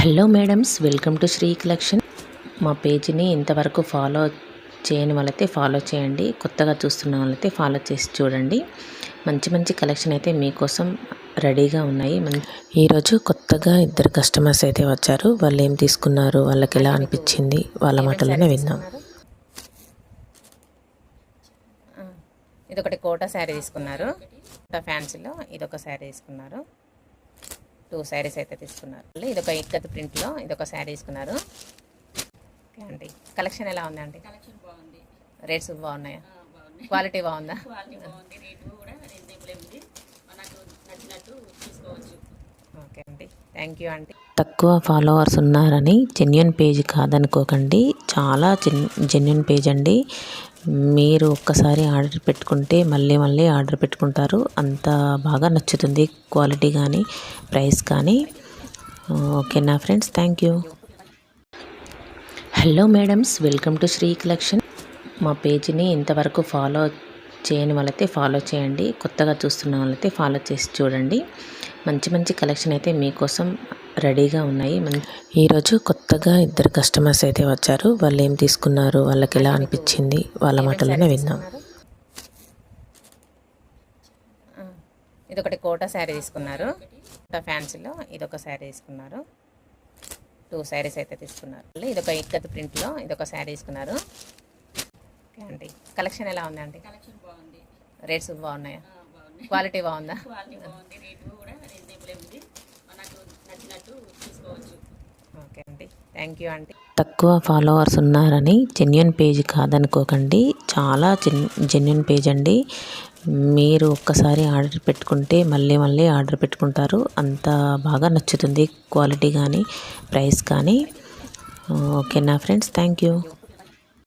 Hello madams, welcome to Sri collection. మా పేజీని ఇంతవరకు ఫాలో చేయని వాళ్ళైతే ఫాలో చేయండి. కొత్తగా చూస్తున్న వాళ్ళైతే ఫాలో చేసి చూడండి. మంచి మంచి కలెక్షన్ అయితే మీకోసం రెడీగా ఉన్నాయి. ఈరోజు కొత్తగా ఇద్దరు కస్టమర్స్ అయితే వచ్చారు. వాళ్ళు ఏం తీసుకున్నారు, వాళ్ళకి ఎలా అనిపించింది, వాళ్ళ మాటలోనే విందాం. ఇదొకటి కోటా శారీ తీసుకున్నారు. ఫ్యాన్సీలో ఇదొక శారీ తీసుకున్నారు. 2 శారీస్ అయితే తీసుకున్నారు. ఇదొక ఇక్కత్ ప్రింట్లో ఇదొక శారీ తీసుకున్నారు. ఓకే అండి, కలెక్షన్ ఎలా ఉంది అండి? కలెక్షన్ బాగుంది. రేట్స్ బాగున్నాయా? క్వాలిటీ బాగుందా? రేటు కూడా రీజనబుల్ ఉంది. మనకు నచ్చినట్టు తీసుకోవచ్చు. ఓకే అండి, థ్యాంక్ యూ అండి. తక్కువ ఫాలోవర్స్ ఉన్నారని జెన్యున్ పేజ్ కాదనుకోకండి. చాలా జెన్యున్ పేజ్ అండి. మీరు ఒక్కసారి ఆర్డర్ పెట్టుకుంటే మళ్ళీ మళ్ళీ ఆర్డర్ పెట్టుకుంటారు. అంత బాగా నచ్చుతుంది, క్వాలిటీ కానీ ప్రైస్ కానీ. ఓకేనా friends, thank you. Hello madams, welcome to Sri collection. మా పేజీని ఇంతవరకు ఫాలో చేయని వాళ్ళైతే ఫాలో చేయండి. కొత్తగా చూస్తున్న వాళ్ళైతే ఫాలో చేసి చూడండి. మంచి మంచి కలెక్షన్ అయితే మీకోసం రెడీగా ఉన్నాయి. ఈరోజు కొత్తగా ఇద్దరు కస్టమర్స్ అయితే వచ్చారు. వాళ్ళు ఏం తీసుకున్నారు, వాళ్ళకి ఎలా అనిపించింది, వాళ్ళ మాటలోనే విందాం. ఇదొకటి కోటా శారీ తీసుకున్నారు. ఫ్యాన్సీలో ఇదొక శారీ తీసుకున్నారు. 2 శారీస్ అయితే తీసుకున్నారు. ఇదొక ఇక్కత్ ప్రింట్లో ఇదొక శారీ తీసుకున్నారు. ఓకే అండి, కలెక్షన్ ఎలా ఉంది అండి? కలెక్షన్ బాగుంది. రేట్స్ బాగున్నాయా? క్వాలిటీ బాగుందా? క్వాలిటీ బాగుంది. రేటు కూడా రీజనబుల్ ఉంది. మనకు నచ్చినట్టు తీసుకోవచ్చు. ఓకే అండి, థ్యాంక్ యూ అండి. తక్కువ ఫాలోవర్స్ ఉన్నారని జెన్యున్ పేజ్ కాదనుకోకండి. చాలా జెన్యున్ పేజ్ అండి. మీరు ఒక్కసారి ఆర్డర్ పెట్టుకుంటే మళ్ళీ మళ్ళీ ఆర్డర్ పెట్టుకుంటారు. అంత బాగా నచ్చుతుంది, క్వాలిటీ కానీ ప్రైస్ కానీ. ఓకేనా ఫ్రెండ్స్, థ్యాంక్ యూ.